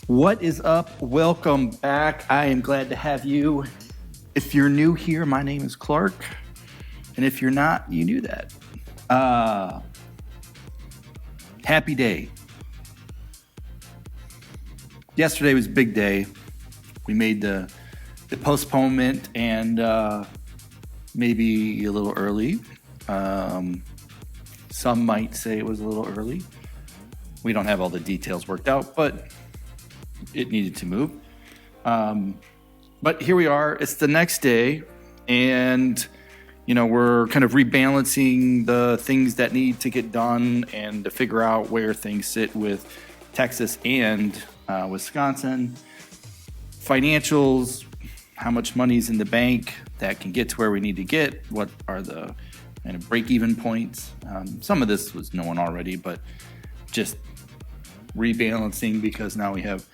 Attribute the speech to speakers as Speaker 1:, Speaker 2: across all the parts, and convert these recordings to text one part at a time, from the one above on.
Speaker 1: What is up? Welcome back. I am glad to have you. If you're new here, my name is Clark. And if you're not, you knew that. Happy day. Yesterday was a big day. We made the postponement and maybe a little early. Some might say it was a little early. We don't have all the details worked out, but it needed to move. But here we are. It's the next day, and we're kind of rebalancing the things that need to get done and to figure out where things sit with Texas and Wisconsin. Financials, how much money's in the bank that can get to where we need to get, what are the kind of break-even points. Some of this was known already, but just rebalancing because now we have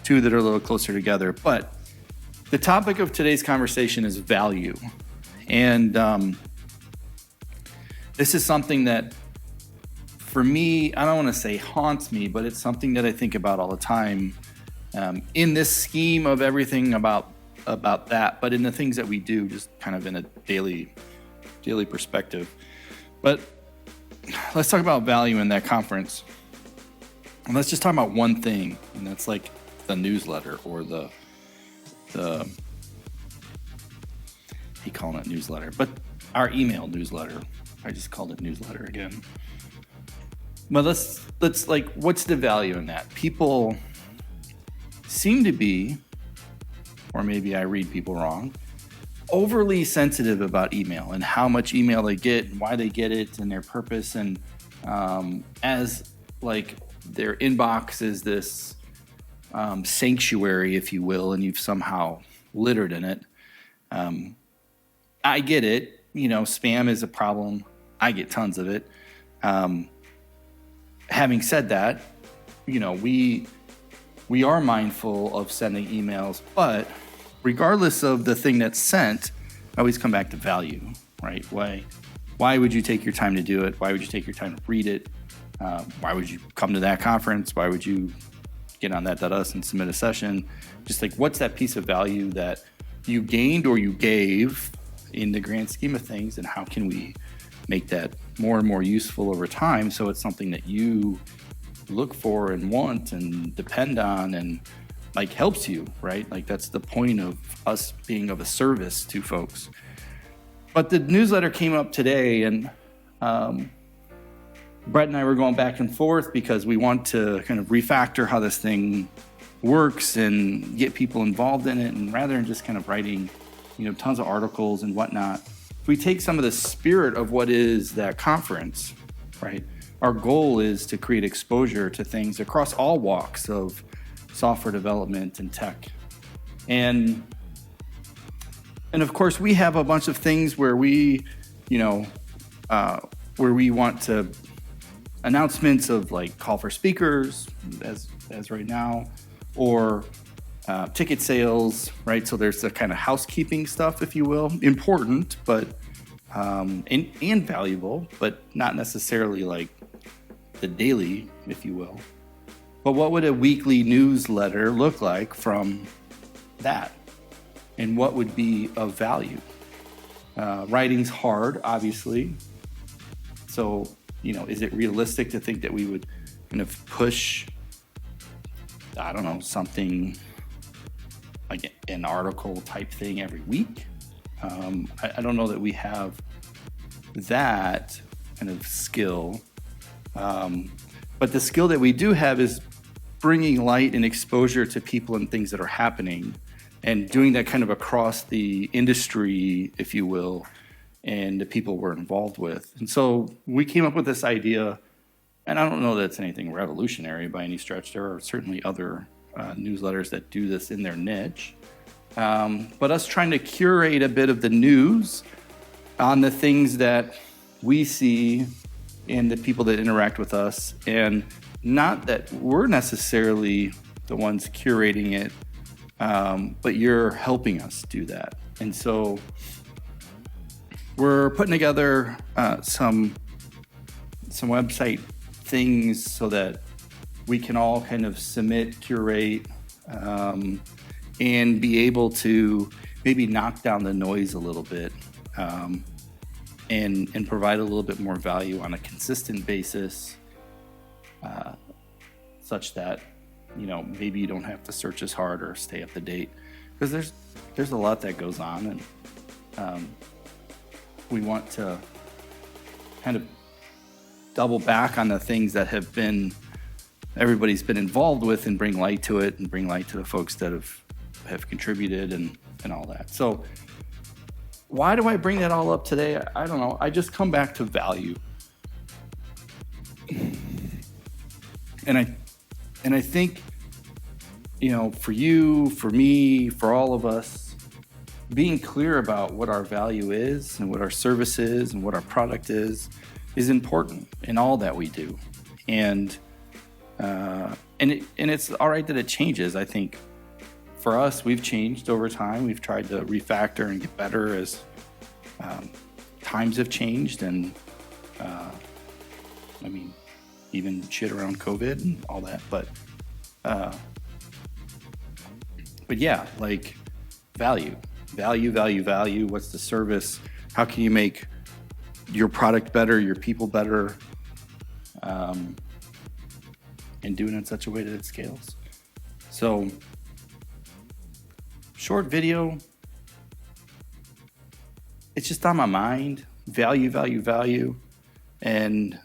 Speaker 1: two that are a little closer together. But the topic of today's conversation is value. And this is something that, for me, I don't want to say haunts me, but it's something that I think about all the time in this scheme of everything about that, but in the things that we do, just kind of in a daily perspective. But let's talk about value in that conference. And let's just talk about one thing, and that's like the newsletter or the he calling it newsletter, but our email newsletter. I just called it newsletter again. But let's like, what's the value in that? People seem to be, or maybe I read people wrong, overly sensitive about email and how much email they get and why they get it and their purpose. And as like their inbox is this sanctuary, if you will, and you've somehow littered in it. I get it. Spam is a problem. I get tons of it. Having said that, we are mindful of sending emails, but regardless of the thing that's sent, I always come back to value, right? Why would you take your time to do it? Why would you take your time to read it? Why would you come to that conference? Why would you get on that.us and submit a session? Just like, what's that piece of value that you gained or you gave in the grand scheme of things, and how can we make that more and more useful over time so it's something that you look for and want and depend on and like helps you, right? Like that's the point of us being of a service to folks. But the newsletter came up today, and Brett and I were going back and forth because we want to kind of refactor how this thing works and get people involved in it. And rather than just kind of writing, tons of articles and whatnot, if we take some of the spirit of what is that conference, right? Our goal is to create exposure to things across all walks of software development and tech. And of course, we have a bunch of things where we, where we want to announcements of like call for speakers as right now, or ticket sales, right? So there's the kind of housekeeping stuff, if you will, important, but and valuable, but not necessarily like the daily, if you will. But what would a weekly newsletter look like from that? And what would be of value? Writing's hard, obviously. So, is it realistic to think that we would kind of push, I don't know, something like an article type thing every week? I don't know that we have that kind of skill. But the skill that we do have is bringing light and exposure to people and things that are happening, and doing that kind of across the industry, if you will, and the people we're involved with. And so we came up with this idea, and I don't know that it's anything revolutionary by any stretch. There are certainly other newsletters that do this in their niche. But us trying to curate a bit of the news on the things that we see in the people that interact with us, and not that we're necessarily the ones curating it, but you're helping us do that. And so we're putting together some website things so that we can all kind of submit, curate, and be able to maybe knock down the noise a little bit, and provide a little bit more value on a consistent basis, such that maybe you don't have to search as hard or stay up to date, because there's a lot that goes on, and we want to kind of double back on the things that everybody's been involved with, and bring light to it, and bring light to the folks that have contributed and all that. So why do I bring that all up today? I don't know. I just come back to value. And I think, for you, for me, for all of us, being clear about what our value is and what our service is and what our product is important in all that we do. And it's all right that it changes. I think for us, we've changed over time. We've tried to refactor and get better as times have changed, and even shit around COVID and all that. But yeah, like value. What's the service? How can you make your product better, your people better, and do it in such a way that it scales? So, short video, it's just on my mind. Value. And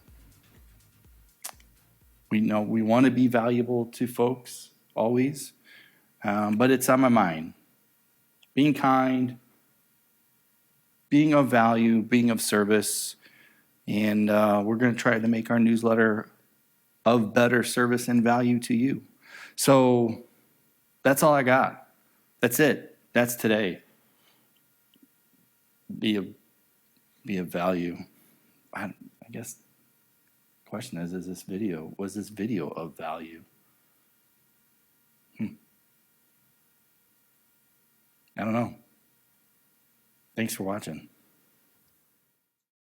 Speaker 1: we know we want to be valuable to folks always, but it's on my mind. Being kind, being of value, being of service, and we're going to try to make our newsletter of better service and value to you. So that's all I got. That's it. That's today. Be of value. I guess the question is was this video of value? I don't know. Thanks for watching.